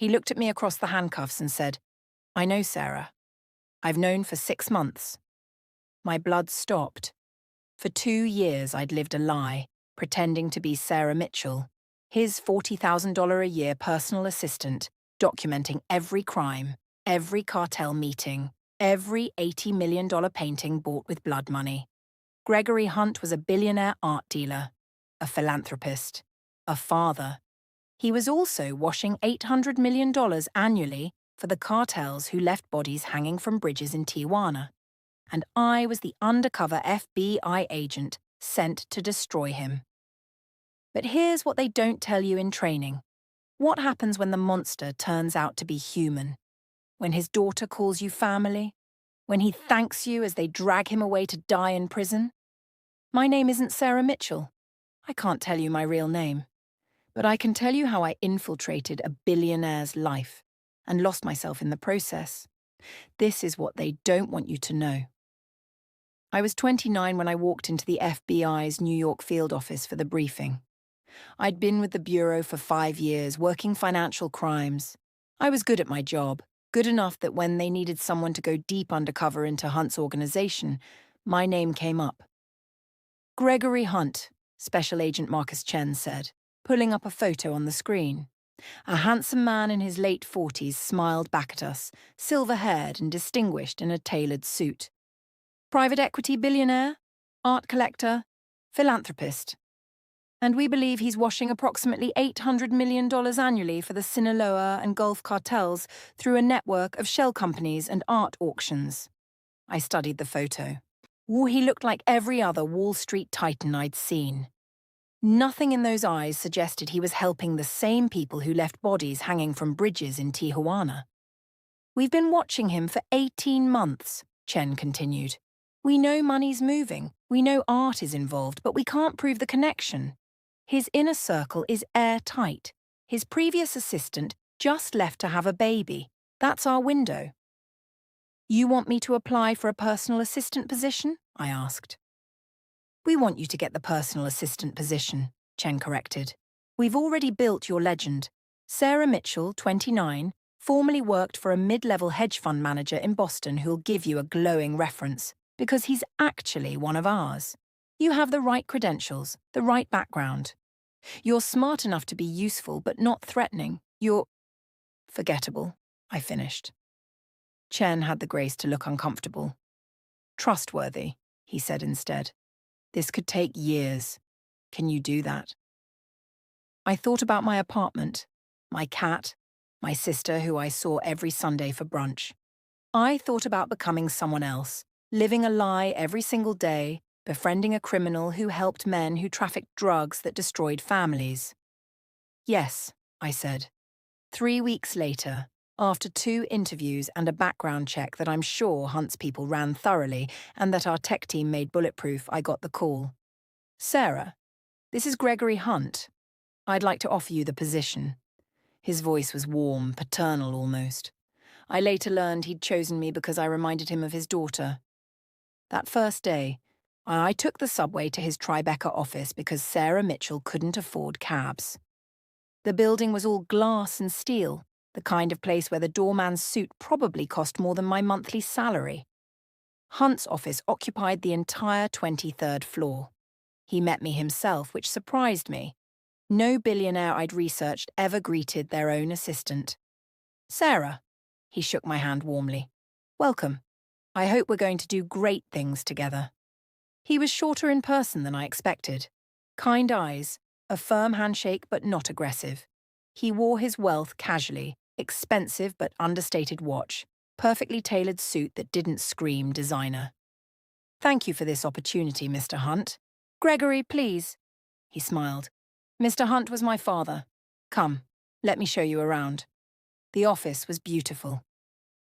He looked at me across the handcuffs and said, "I know, Sarah. I've known for 6 months." My blood stopped. For 2 years I'd lived a lie, pretending to be Sarah Mitchell, his $40,000 a year personal assistant, documenting every crime, every cartel meeting, every $80 million painting bought with blood money. Gregory Hunt was a billionaire art dealer, a philanthropist, a father. He was also washing $800 million annually for the cartels who left bodies hanging from bridges in Tijuana. And I was the undercover FBI agent sent to destroy him. But here's what they don't tell you in training. What happens when the monster turns out to be human? When his daughter calls you family? When he thanks you as they drag him away to die in prison? My name isn't Sarah Mitchell. I can't tell you my real name. But I can tell you how I infiltrated a billionaire's life and lost myself in the process. This is what they don't want you to know. I was 29 when I walked into the FBI's New York field office for the briefing. I'd been with the Bureau for 5 years, working financial crimes. I was good at my job, good enough that when they needed someone to go deep undercover into Hunt's organization, my name came up. "Gregory Hunt," Special Agent Marcus Chen said, pulling up a photo on the screen. A handsome man in his late 40s smiled back at us, silver-haired and distinguished in a tailored suit. "Private equity billionaire, art collector, philanthropist. And we believe he's washing approximately $800 million annually for the Sinaloa and Gulf cartels through a network of shell companies and art auctions." I studied the photo. He looked like every other Wall Street titan I'd seen. Nothing in those eyes suggested he was helping the same people who left bodies hanging from bridges in Tijuana. "We've been watching him for 18 months, Chen continued. "We know money's moving, we know art is involved, but we can't prove the connection. His inner circle is airtight. His previous assistant just left to have a baby. That's our window." "You want me to apply for a personal assistant position?" I asked. "We want you to get the personal assistant position," Chen corrected. "We've already built your legend. Sarah Mitchell, 29, formerly worked for a mid-level hedge fund manager in Boston who'll give you a glowing reference, because he's actually one of ours. You have the right credentials, the right background. You're smart enough to be useful but not threatening. You're forgettable," I finished. Chen had the grace to look uncomfortable. "Trustworthy," he said instead. "This could take years. Can you do that?" I thought about my apartment, my cat, my sister who I saw every Sunday for brunch. I thought about becoming someone else, living a lie every single day, befriending a criminal who helped men who trafficked drugs that destroyed families. "Yes," I said. 3 weeks later, after 2 interviews and a background check that I'm sure Hunt's people ran thoroughly and that our tech team made bulletproof, I got the call. "Sarah, this is Gregory Hunt. I'd like to offer you the position." His voice was warm, paternal almost. I later learned he'd chosen me because I reminded him of his daughter. That first day, I took the subway to his Tribeca office because Sarah Mitchell couldn't afford cabs. The building was all glass and steel, the kind of place where the doorman's suit probably cost more than my monthly salary. Hunt's office occupied the entire 23rd floor. He met me himself, which surprised me. No billionaire I'd researched ever greeted their own assistant. "Sarah," he shook my hand warmly. "Welcome. I hope we're going to do great things together." He was shorter in person than I expected. Kind eyes, a firm handshake but not aggressive. He wore his wealth casually, expensive but understated watch, perfectly tailored suit that didn't scream designer. "Thank you for this opportunity, Mr. Hunt. Gregory, please." He smiled. "Mr. Hunt was my father. Come, let me show you around." The office was beautiful.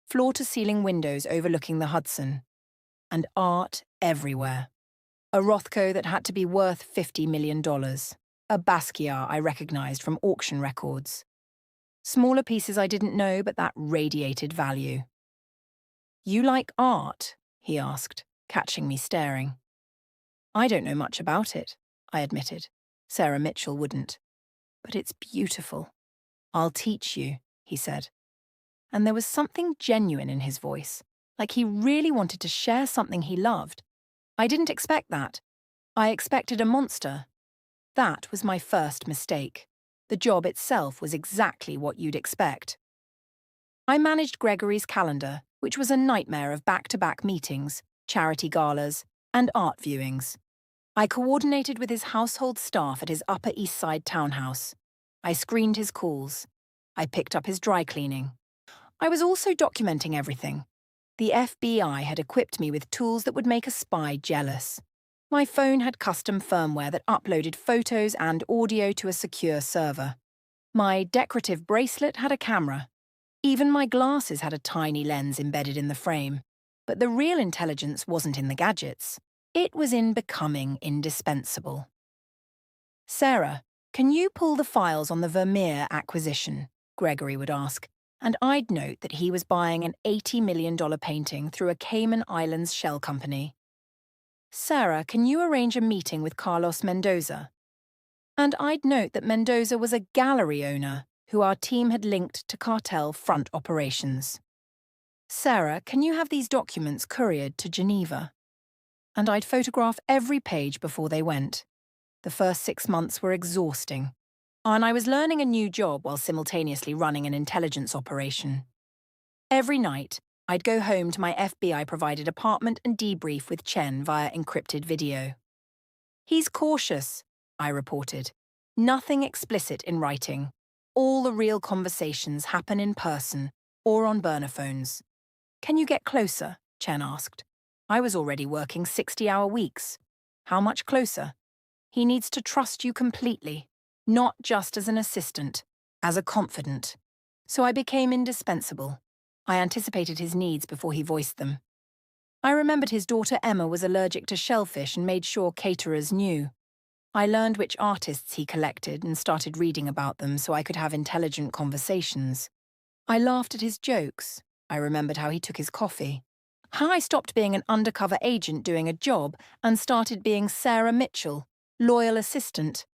Floor-to-ceiling windows overlooking the Hudson. And art everywhere. A Rothko that had to be worth $50 million. A Basquiat I recognized from auction records. Smaller pieces I didn't know, but that radiated value. "You like art?" he asked, catching me staring. "I don't know much about it," I admitted. Sarah Mitchell wouldn't. "But it's beautiful. I'll teach you," he said. And there was something genuine in his voice, like he really wanted to share something he loved. I didn't expect that. I expected a monster. That was my first mistake. The job itself was exactly what you'd expect. I managed Gregory's calendar, which was a nightmare of back-to-back meetings, charity galas, and art viewings. I coordinated with his household staff at his Upper East Side townhouse. I screened his calls. I picked up his dry cleaning. I was also documenting everything. The FBI had equipped me with tools that would make a spy jealous. My phone had custom firmware that uploaded photos and audio to a secure server. My decorative bracelet had a camera. Even my glasses had a tiny lens embedded in the frame. But the real intelligence wasn't in the gadgets. It was in becoming indispensable. Sarah, can you pull the files on the Vermeer acquisition? Gregory would ask, and I'd note that he was buying an $80 million painting through a Cayman Islands shell company. Sarah, can you arrange a meeting with Carlos Mendoza? And I'd note that Mendoza was a gallery owner who our team had linked to Cartel front operations. Sarah, can you have these documents couriered to Geneva? And I'd photograph every page before they went. The first 6 months were exhausting, and I was learning a new job while simultaneously running an intelligence operation. Every night, I'd go home to my FBI-provided apartment and debrief with Chen via encrypted video. He's cautious, I reported. Nothing explicit in writing. All the real conversations happen in person or on burner phones. Can you get closer? Chen asked. I was already working 60-hour weeks. How much closer? He needs to trust you completely, not just as an assistant, as a confidant. So I became indispensable. I anticipated his needs before he voiced them. I remembered his daughter Emma was allergic to shellfish and made sure caterers knew. I learned which artists he collected and started reading about them so I could have intelligent conversations. I laughed at his jokes. I remembered how he took his coffee. How I stopped being an undercover agent doing a job and started being Sarah Mitchell, loyal assistant.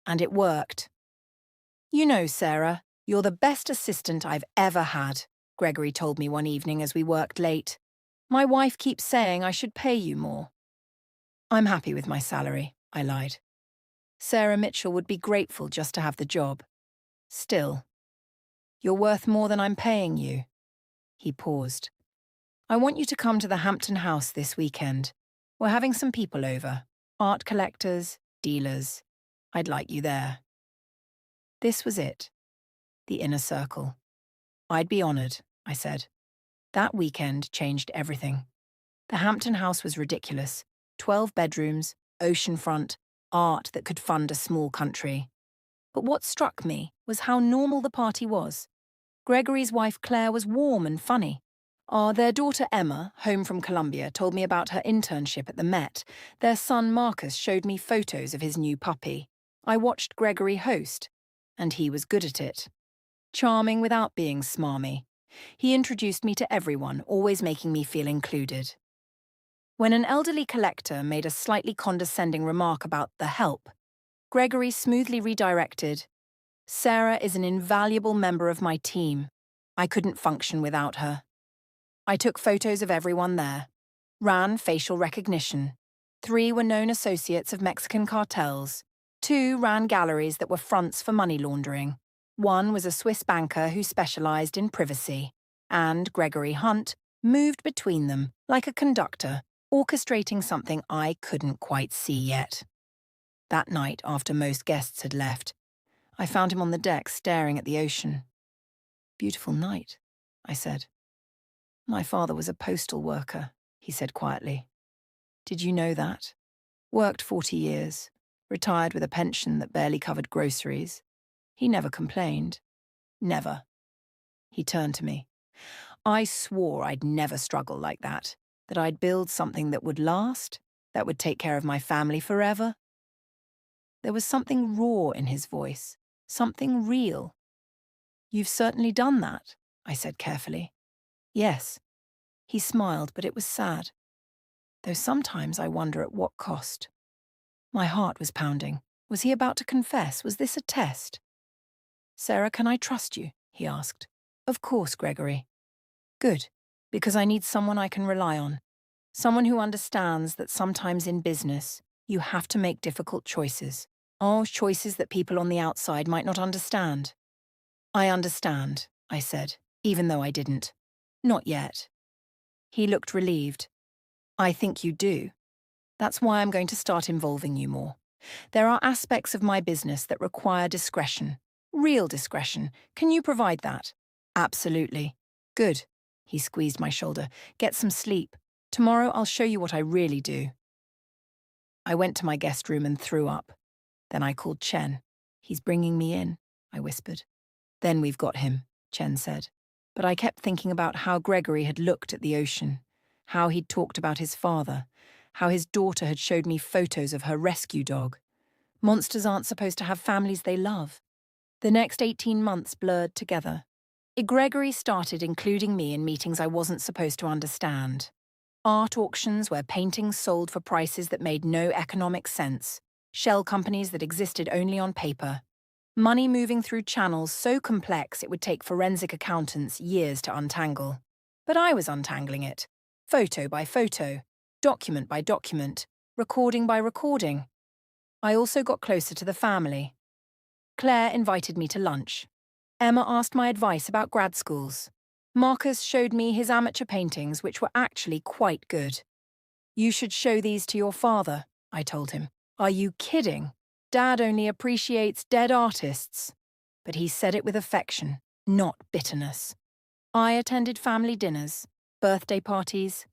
And it worked. You know, Sarah, you're the best assistant I've ever had, Gregory told me one evening as we worked late. My wife keeps saying I should pay you more. I'm happy with my salary, I lied. Sarah Mitchell would be grateful just to have the job. Still, you're worth more than I'm paying you. He paused. I want you to come to the Hampton House this weekend. We're having some people over. Art collectors, dealers. I'd like you there. This was it. The inner circle. I'd be honoured, I said. That weekend changed everything. The Hampton House was ridiculous. 12 bedrooms, oceanfront, art that could fund a small country. But what struck me was how normal the party was. Gregory's wife Claire was warm and funny. Their daughter Emma, home from Colombia, told me about her internship at the Met. Their son Marcus showed me photos of his new puppy. I watched Gregory host, and he was good at it. Charming without being smarmy. He introduced me to everyone, always making me feel included. When an elderly collector made a slightly condescending remark about the help, Gregory smoothly redirected, Sarah is an invaluable member of my team. I couldn't function without her. I took photos of everyone there, ran facial recognition. 3 were known associates of Mexican cartels. 2 ran galleries that were fronts for money laundering. 1 was a Swiss banker who specialized in privacy. And Gregory Hunt moved between them like a conductor, orchestrating something I couldn't quite see yet. That night, after most guests had left, I found him on the deck staring at the ocean. Beautiful night, I said. My father was a postal worker, he said quietly. Did you know that? Worked 40 years, retired with a pension that barely covered groceries. He never complained. Never. He turned to me. I swore I'd never struggle like that I'd build something that would last, that would take care of my family forever. There was something raw in his voice, something real. You've certainly done that, I said carefully. Yes. He smiled, but it was sad. Though sometimes I wonder at what cost. My heart was pounding. Was he about to confess? Was this a test? Sarah, can I trust you? He asked. Of course, Gregory. Good, because I need someone I can rely on. Someone who understands that sometimes in business, you have to make difficult choices. Oh, choices that people on the outside might not understand. I understand, I said, even though I didn't. Not yet. He looked relieved. I think you do. That's why I'm going to start involving you more. There are aspects of my business that require discretion. Real discretion. Can you provide that? Absolutely. Good. He squeezed my shoulder. Get some sleep. Tomorrow I'll show you what I really do. I went to my guest room and threw up. Then I called Chen. He's bringing me in, I whispered. Then we've got him, Chen said. But I kept thinking about how Gregory had looked at the ocean, how he'd talked about his father, how his daughter had showed me photos of her rescue dog. Monsters aren't supposed to have families they love. The next 18 months blurred together. Gregory started including me in meetings I wasn't supposed to understand. Art auctions where paintings sold for prices that made no economic sense. Shell companies that existed only on paper. Money moving through channels so complex it would take forensic accountants years to untangle. But I was untangling it. Photo by photo, document by document, recording by recording. I also got closer to the family. Claire invited me to lunch. Emma asked my advice about grad schools. Marcus showed me his amateur paintings, which were actually quite good. You should show these to your father, I told him. Are you kidding? Dad only appreciates dead artists. But he said it with affection, not bitterness. I attended family dinners, birthday parties.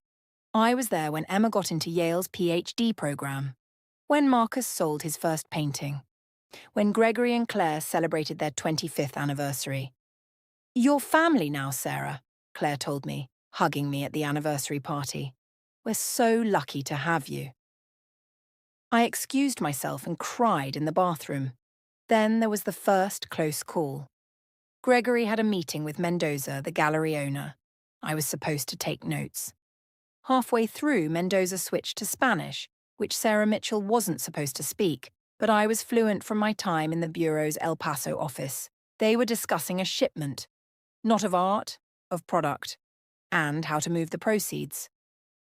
I was there when Emma got into Yale's PhD program. When Marcus sold his first painting. When Gregory and Claire celebrated their 25th anniversary. You're family now, Sarah, Claire told me, hugging me at the anniversary party. We're so lucky to have you. I excused myself and cried in the bathroom. Then there was the first close call. Gregory had a meeting with Mendoza, the gallery owner. I was supposed to take notes. Halfway through, Mendoza switched to Spanish, which Sarah Mitchell wasn't supposed to speak, but I was fluent from my time in the Bureau's El Paso office. They were discussing a shipment, not of art, of product, and how to move the proceeds.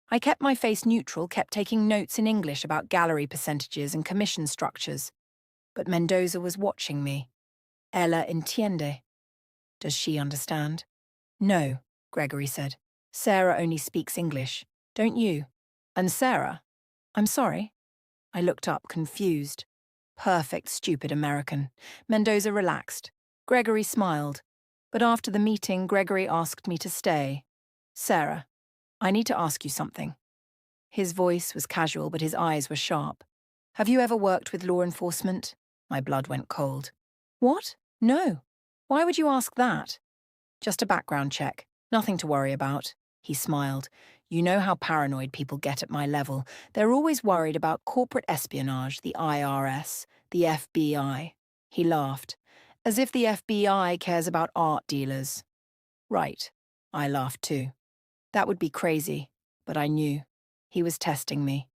I kept my face neutral, kept taking notes in English about gallery percentages and commission structures. But Mendoza was watching me. Ella entiende. Does she understand? No, Gregory said. Sarah only speaks English. Don't you? And Sarah? I'm sorry. I looked up, confused. Perfect, stupid American. Mendoza relaxed. Gregory smiled. But after the meeting, Gregory asked me to stay. Sarah, I need to ask you something. His voice was casual, but his eyes were sharp. Have you ever worked with law enforcement? My blood went cold. What? No. Why would you ask that? Just a background check. Nothing to worry about. He smiled. You know how paranoid people get at my level. They're always worried about corporate espionage, the IRS, the FBI. He laughed. As if the FBI cares about art dealers. Right. I laughed too. That would be crazy, but I knew. He was testing me.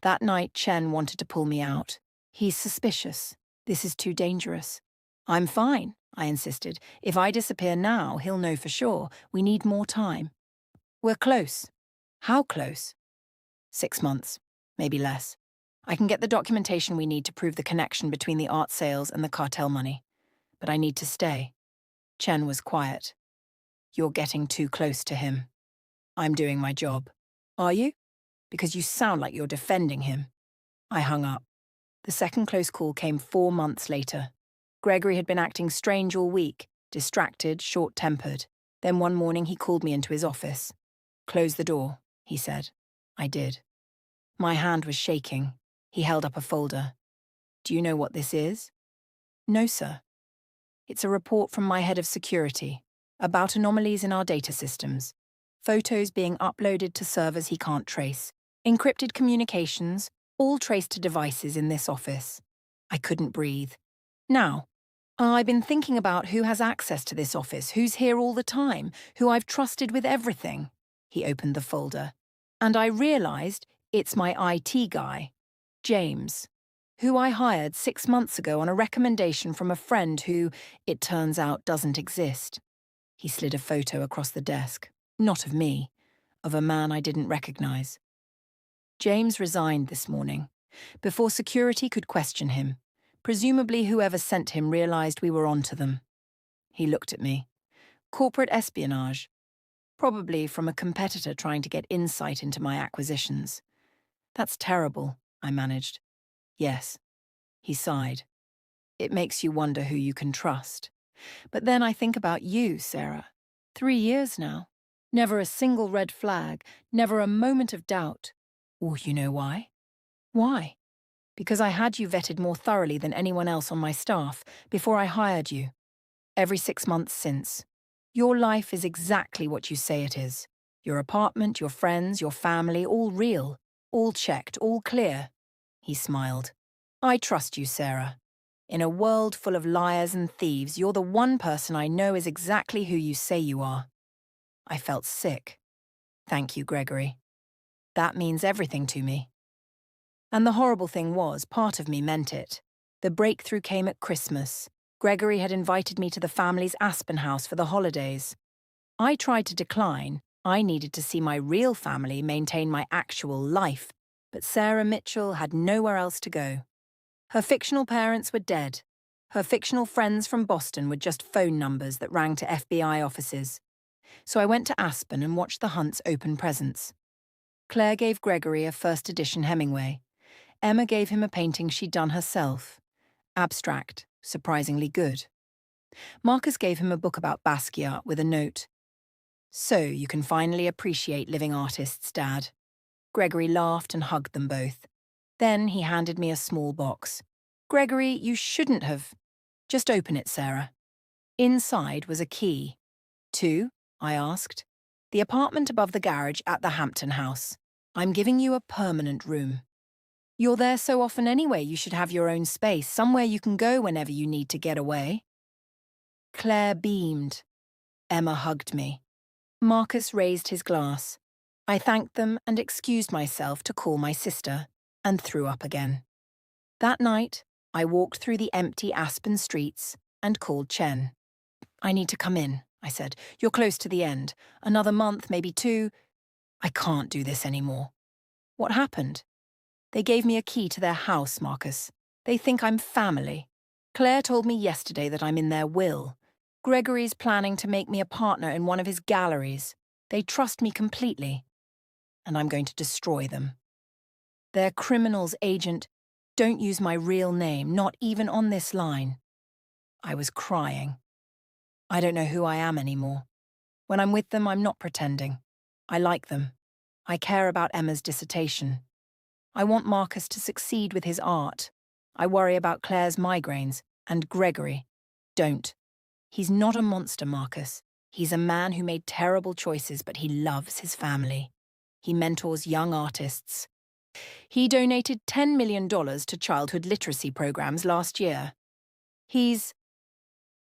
That night, Chen wanted to pull me out. He's suspicious. This is too dangerous. I'm fine, I insisted. If I disappear now, he'll know for sure. We need more time. We're close. How close? 6 months, maybe less. I can get the documentation we need to prove the connection between the art sales and the cartel money. But I need to stay. Chen was quiet. You're getting too close to him. I'm doing my job. Are you? Because you sound like you're defending him. I hung up. The second close call came 4 months later. Gregory had been acting strange all week, distracted, short-tempered. Then one morning he called me into his office. Close the door, he said. I did. My hand was shaking. He held up a folder. Do you know what this is? No, sir. It's a report from my head of security about anomalies in our data systems. Photos being uploaded to servers he can't trace. Encrypted communications, all traced to devices in this office. I couldn't breathe. Now, I've been thinking about who has access to this office, who's here all the time, who I've trusted with everything. He opened the folder. And I realized it's my IT guy, James, who I hired 6 months ago on a recommendation from a friend who, it turns out, doesn't exist. He slid a photo across the desk. Not of me, of a man I didn't recognize. James resigned this morning, before security could question him. Presumably whoever sent him realized we were onto them. He looked at me. Corporate espionage. Probably from a competitor trying to get insight into my acquisitions. That's terrible, I managed. Yes. He sighed. It makes you wonder who you can trust. But then I think about you, Sarah. 3 years now. Never a single red flag, never a moment of doubt. Oh, you know why? Why? Because I had you vetted more thoroughly than anyone else on my staff before I hired you. Every 6 months since. Your life is exactly what you say it is. Your apartment, your friends, your family, all real. All checked, all clear. He smiled. I trust you, Sarah. In a world full of liars and thieves, you're the one person I know is exactly who you say you are. I felt sick. Thank you, Gregory. That means everything to me. And the horrible thing was, part of me meant it. The breakthrough came at Christmas. Gregory had invited me to the family's Aspen house for the holidays. I tried to decline. I needed to see my real family maintain my actual life, but Sarah Mitchell had nowhere else to go. Her fictional parents were dead. Her fictional friends from Boston were just phone numbers that rang to FBI offices. So I went to Aspen and watched the Hunts open presents. Claire gave Gregory a first edition Hemingway. Emma gave him a painting she'd done herself. Abstract, surprisingly good. Marcus gave him a book about Basquiat with a note. So you can finally appreciate living artists, Dad. Gregory laughed and hugged them both. Then he handed me a small box. Gregory, you shouldn't have. Just open it, Sarah. Inside was a key. To? I asked. The apartment above the garage at the Hampton house. I'm giving you a permanent room. You're there so often anyway, you should have your own space, somewhere you can go whenever you need to get away. Claire beamed. Emma hugged me. Marcus raised his glass. I thanked them and excused myself to call my sister, and threw up again. That night, I walked through the empty Aspen streets and called Chen. I need to come in, I said. You're close to the end. Another month, maybe 2. I can't do this anymore. What happened? They gave me a key to their house, Marcus. They think I'm family. Claire told me yesterday that I'm in their will. Gregory's planning to make me a partner in one of his galleries. They trust me completely. And I'm going to destroy them. They're criminals, Agent. Don't use my real name, not even on this line. I was crying. I don't know who I am anymore. When I'm with them, I'm not pretending. I like them. I care about Emma's dissertation. I want Marcus to succeed with his art. I worry about Claire's migraines. And Gregory. Don't. He's not a monster, Marcus. He's a man who made terrible choices, but he loves his family. He mentors young artists. He donated $10 million to childhood literacy programs last year. He's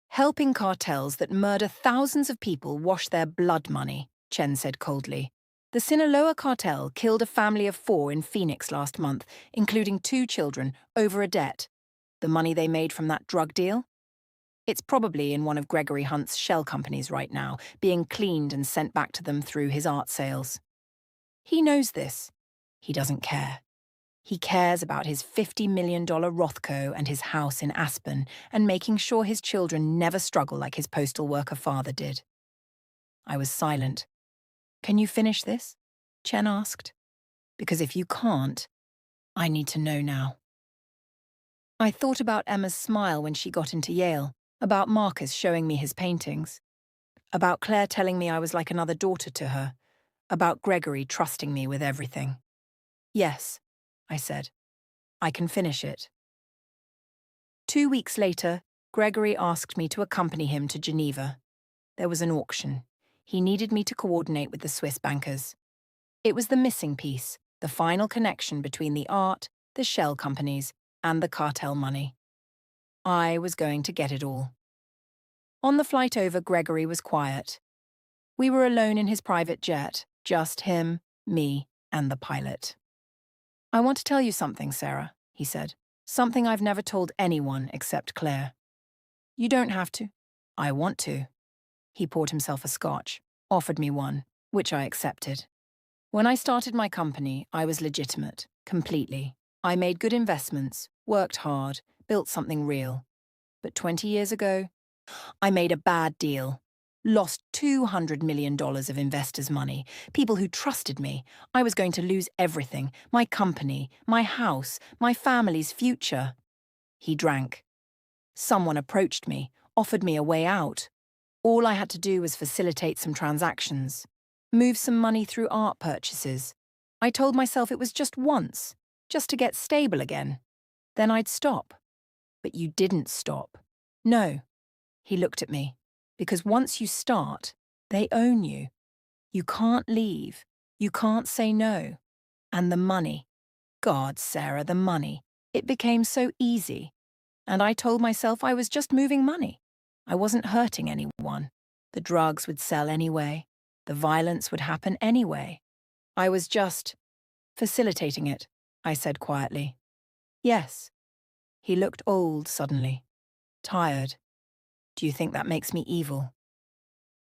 helping cartels that murder thousands of people wash their blood money, Chen said coldly. The Sinaloa cartel killed a family of 4 in Phoenix last month, including 2 children, over a debt. The money they made from that drug deal? It's probably in one of Gregory Hunt's shell companies right now, being cleaned and sent back to them through his art sales. He knows this. He doesn't care. He cares about his $50 million Rothko and his house in Aspen and making sure his children never struggle like his postal worker father did. I was silent. Can you finish this? Chen asked. Because if you can't, I need to know now. I thought about Emma's smile when she got into Yale, about Marcus showing me his paintings, about Claire telling me I was like another daughter to her, about Gregory trusting me with everything. Yes, I said. I can finish it. 2 weeks later, Gregory asked me to accompany him to Geneva. There was an auction. He needed me to coordinate with the Swiss bankers. It was the missing piece, the final connection between the art, the shell companies, and the cartel money. I was going to get it all. On the flight over, Gregory was quiet. We were alone in his private jet, just him, me, and the pilot. I want to tell you something, Sarah, he said. Something I've never told anyone except Claire. You don't have to. I want to. He poured himself a scotch, offered me one, which I accepted. When I started my company, I was legitimate, completely. I made good investments, worked hard, built something real. But 20 years ago, I made a bad deal. Lost $200 million of investors' money, people who trusted me. I was going to lose everything, my company, my house, my family's future. He drank. Someone approached me, offered me a way out. All I had to do was facilitate some transactions, move some money through art purchases. I told myself it was just once, just to get stable again. Then I'd stop. But you didn't stop. No. He looked at me. Because once you start, they own you. You can't leave. You can't say no. And the money. God, Sarah, the money. It became so easy. And I told myself I was just moving money. I wasn't hurting anyone. The drugs would sell anyway. The violence would happen anyway. I was just facilitating it, I said quietly. Yes. He looked old suddenly. Tired. Do you think that makes me evil?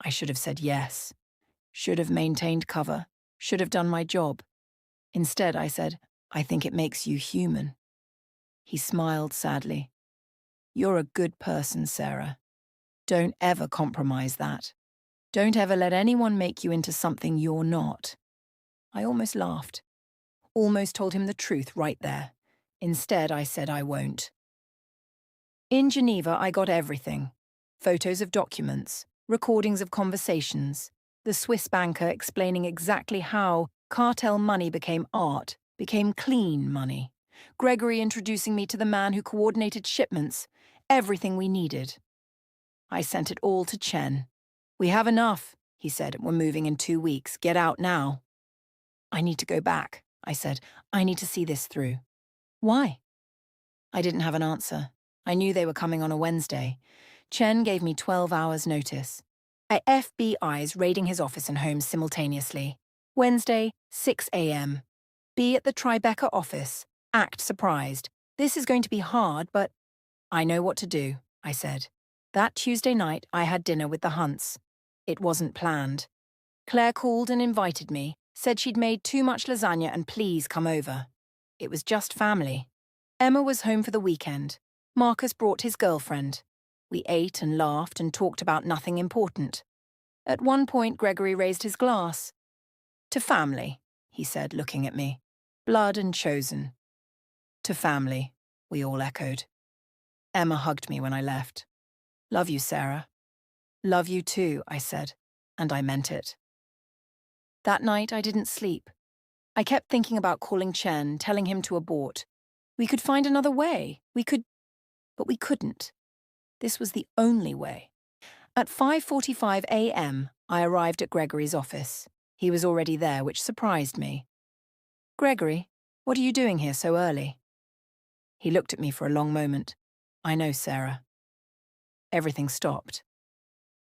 I should have said yes. Should have maintained cover. Should have done my job. Instead, I said, I think it makes you human. He smiled sadly. You're a good person, Sarah. Don't ever compromise that. Don't ever let anyone make you into something you're not. I almost laughed. Almost told him the truth right there. Instead, I said I won't. In Geneva, I got everything. Photos of documents, recordings of conversations, the Swiss banker explaining exactly how cartel money became art, became clean money. Gregory introducing me to the man who coordinated shipments, everything we needed. I sent it all to Chen. We have enough, he said. We're moving in 2 weeks. Get out now. I need to go back, I said. I need to see this through. Why? I didn't have an answer. I knew they were coming on a Wednesday. Chen gave me 12 hours' notice. FBI's raiding his office and home simultaneously. Wednesday, 6 a.m. Be at the Tribeca office. Act surprised. This is going to be hard, but I know what to do, I said. That Tuesday night, I had dinner with the Hunts. It wasn't planned. Claire called and invited me, said she'd made too much lasagna and please come over. It was just family. Emma was home for the weekend. Marcus brought his girlfriend. We ate and laughed and talked about nothing important. At one point, Gregory raised his glass. To family, he said, looking at me. Blood and chosen. To family, we all echoed. Emma hugged me when I left. Love you, Sarah. Love you too, I said, and I meant it. That night, I didn't sleep. I kept thinking about calling Chen, telling him to abort. We could find another way. But we couldn't. This was the only way. At 5:45 a.m., I arrived at Gregory's office. He was already there, which surprised me. Gregory, what are you doing here so early? He looked at me for a long moment. I know, Sarah. Everything stopped.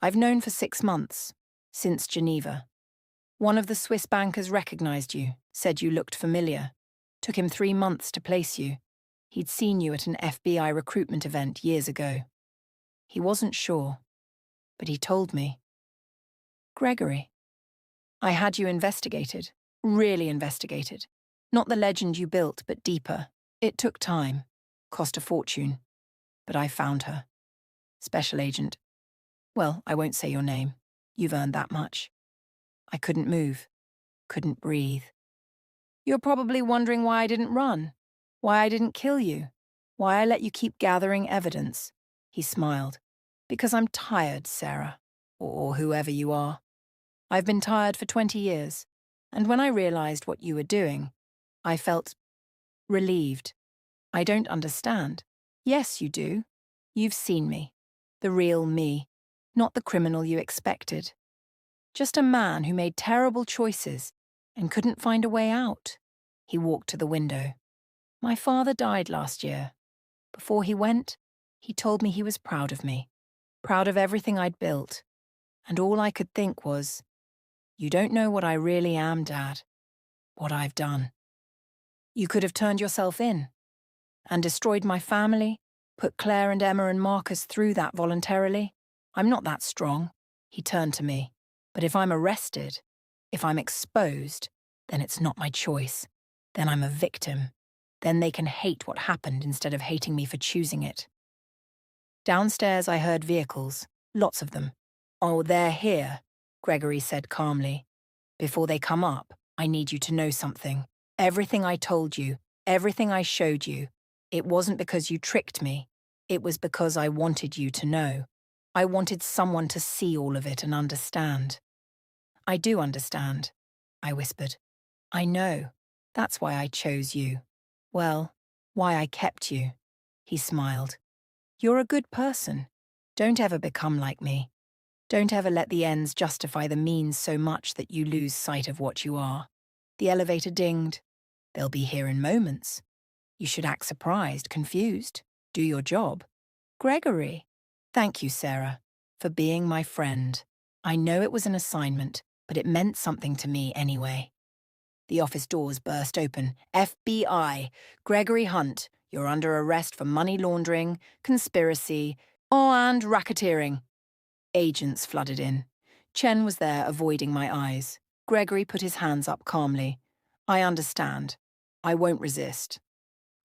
I've known for 6 months, since Geneva. One of the Swiss bankers recognized you, said you looked familiar. Took him 3 months to place you. He'd seen you at an FBI recruitment event years ago. He wasn't sure, but he told me. Gregory, I had you investigated, really investigated. Not the legend you built, but deeper. It took time, cost a fortune, but I found her. Special agent. Well, I won't say your name. You've earned that much. I couldn't move, couldn't breathe. You're probably wondering why I didn't run, why I didn't kill you, why I let you keep gathering evidence. He smiled. Because I'm tired, Sarah, or whoever you are. I've been tired for 20 years, and when I realized what you were doing, I felt relieved. I don't understand. Yes, you do. You've seen me. The real me, not the criminal you expected. Just a man who made terrible choices and couldn't find a way out. He walked to the window. My father died last year. Before he went, he told me he was proud of me, proud of everything I'd built. And all I could think was, you don't know what I really am, Dad, what I've done. You could have turned yourself in and destroyed my family, put Claire and Emma and Marcus through that voluntarily. I'm not that strong. He turned to me. But if I'm arrested, if I'm exposed, then it's not my choice. Then I'm a victim. Then they can hate what happened instead of hating me for choosing it. Downstairs I heard vehicles, lots of them. Oh, they're here, Gregory said calmly. Before they come up, I need you to know something. Everything I told you, everything I showed you, it wasn't because you tricked me. It was because I wanted you to know. I wanted someone to see all of it and understand. I do understand, I whispered. I know. That's why I chose you. Well, why I kept you. He smiled. You're a good person. Don't ever become like me. Don't ever let the ends justify the means so much that you lose sight of what you are. The elevator dinged. They'll be here in moments. You should act surprised, confused. Do your job. Gregory. Thank you, Sarah, for being my friend. I know it was an assignment, but it meant something to me anyway. The office doors burst open. FBI. Gregory Hunt, you're under arrest for money laundering, conspiracy, and racketeering. Agents flooded in. Chen was there, avoiding my eyes. Gregory put his hands up calmly. I understand. I won't resist.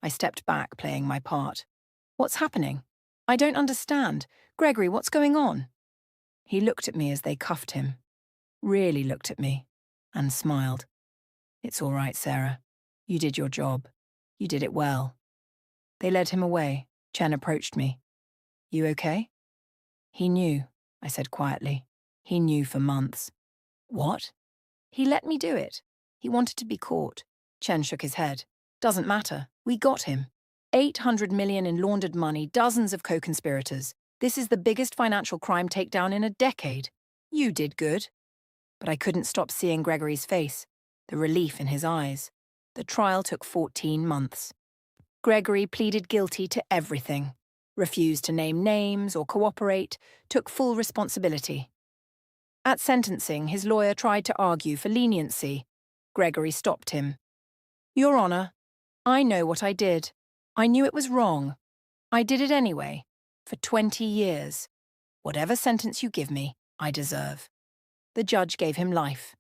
I stepped back, playing my part. What's happening? I don't understand. Gregory, what's going on? He looked at me as they cuffed him. Really looked at me. And smiled. It's all right, Sarah. You did your job. You did it well. They led him away. Chen approached me. You okay? He knew, I said quietly. He knew for months. What? He let me do it. He wanted to be caught. Chen shook his head. Doesn't matter. We got him. 800 million in laundered money, dozens of co-conspirators. This is the biggest financial crime takedown in a decade. You did good. But I couldn't stop seeing Gregory's face, the relief in his eyes. The trial took 14 months. Gregory pleaded guilty to everything, refused to name names or cooperate, took full responsibility. At sentencing, his lawyer tried to argue for leniency. Gregory stopped him. Your Honor, I know what I did. I knew it was wrong. I did it anyway, for 20 years. Whatever sentence you give me, I deserve. The judge gave him life.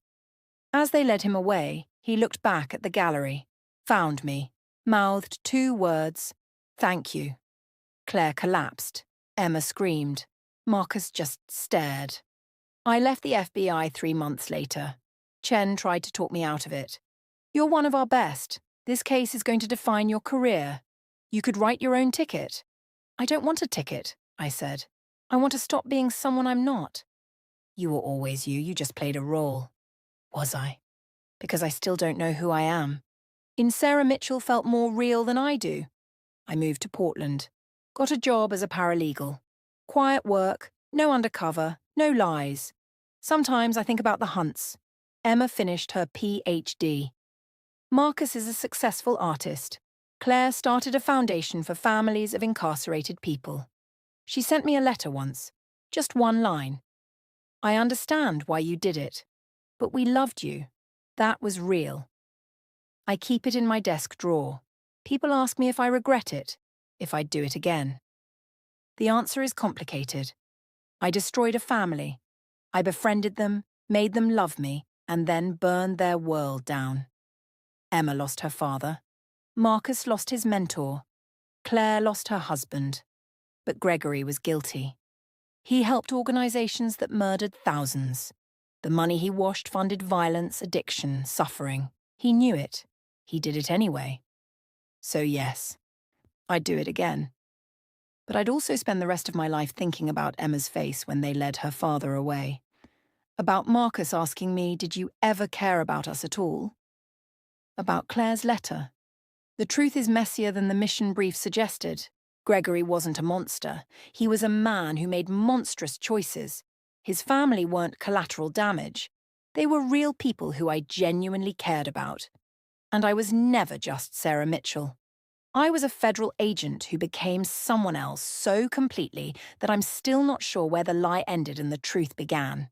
As they led him away, he looked back at the gallery, found me, mouthed 2 words, thank you. Claire collapsed. Emma screamed. Marcus just stared. I left the FBI 3 months later. Chen tried to talk me out of it. You're one of our best. This case is going to define your career. You could write your own ticket. I don't want a ticket, I said. I want to stop being someone I'm not. You were always you just played a role. Was I? Because I still don't know who I am. In Sarah Mitchell felt more real than I do. I moved to Portland. Got a job as a paralegal. Quiet work, no undercover, no lies. Sometimes I think about the Hunts. Emma finished her PhD. Marcus is a successful artist. Claire started a foundation for families of incarcerated people. She sent me a letter once, just 1 line. I understand why you did it, but we loved you. That was real. I keep it in my desk drawer. People ask me if I regret it, if I'd do it again. The answer is complicated. I destroyed a family. I befriended them, made them love me, and then burned their world down. Emma lost her father. Marcus lost his mentor. Claire lost her husband. But Gregory was guilty. He helped organizations that murdered thousands. The money he washed funded violence, addiction, suffering. He knew it. He did it anyway. So yes, I'd do it again. But I'd also spend the rest of my life thinking about Emma's face when they led her father away. About Marcus asking me, did you ever care about us at all? About Claire's letter. The truth is messier than the mission brief suggested. Gregory wasn't a monster. He was a man who made monstrous choices. His family weren't collateral damage. They were real people who I genuinely cared about. And I was never just Sarah Mitchell. I was a federal agent who became someone else so completely that I'm still not sure where the lie ended and the truth began.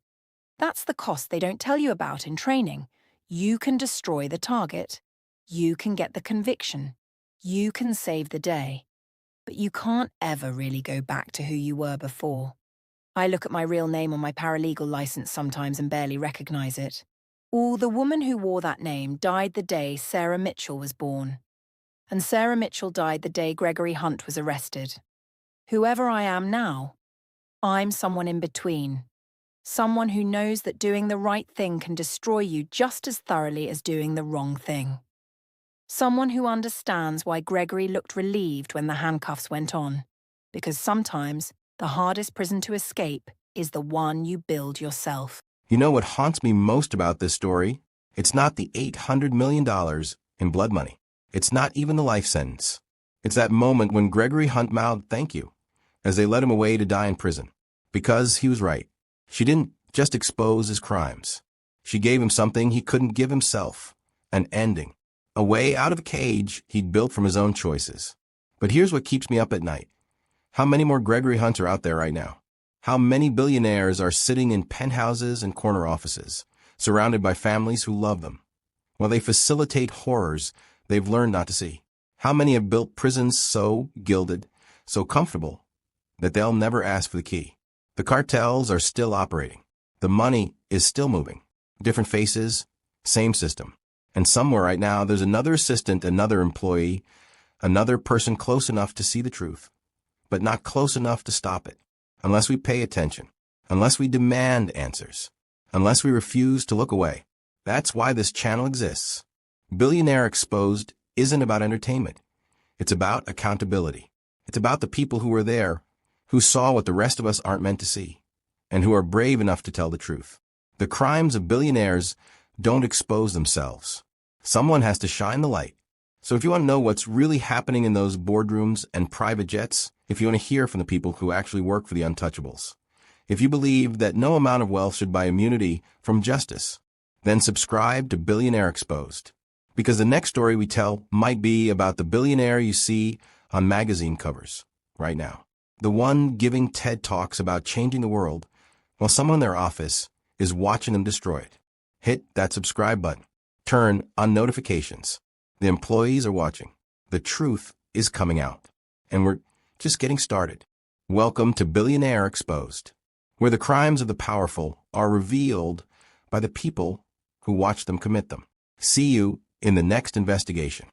That's the cost they don't tell you about in training. You can destroy the target. You can get the conviction. You can save the day. But you can't ever really go back to who you were before. I look at my real name on my paralegal license sometimes and barely recognize it. The woman who wore that name died the day Sarah Mitchell was born. And Sarah Mitchell died the day Gregory Hunt was arrested. Whoever I am now, I'm someone in between. Someone who knows that doing the right thing can destroy you just as thoroughly as doing the wrong thing. Someone who understands why Gregory looked relieved when the handcuffs went on. Because sometimes the hardest prison to escape is the one you build yourself. You know what haunts me most about this story? It's not the $800 million in blood money. It's not even the life sentence. It's that moment when Gregory Hunt mouthed thank you as they led him away to die in prison. Because he was right. She didn't just expose his crimes. She gave him something he couldn't give himself, an ending, a way out of a cage he'd built from his own choices. But here's what keeps me up at night. How many more Gregory Hunts are out there right now? How many billionaires are sitting in penthouses and corner offices, surrounded by families who love them, while they facilitate horrors they've learned not to see? How many have built prisons so gilded, so comfortable, that they'll never ask for the key? The cartels are still operating. The money is still moving. Different faces, same system. And somewhere right now, there's another assistant, another employee, another person close enough to see the truth, but not close enough to stop it. Unless we pay attention, unless we demand answers, unless we refuse to look away. That's why this channel exists. Billionaire Exposed isn't about entertainment. It's about accountability. It's about the people who were there, who saw what the rest of us aren't meant to see, and who are brave enough to tell the truth. The crimes of billionaires don't expose themselves. Someone has to shine the light. So if you want to know what's really happening in those boardrooms and private jets, if you want to hear from the people who actually work for the untouchables, if you believe that no amount of wealth should buy immunity from justice, then subscribe to Billionaire Exposed. Because the next story we tell might be about the billionaire you see on magazine covers right now. The one giving TED Talks about changing the world while someone in their office is watching them destroy it. Hit that subscribe button. Turn on notifications. The employees are watching. The truth is coming out. And we're just getting started. Welcome to Billionaire Exposed, where the crimes of the powerful are revealed by the people who watch them commit them. See you in the next investigation.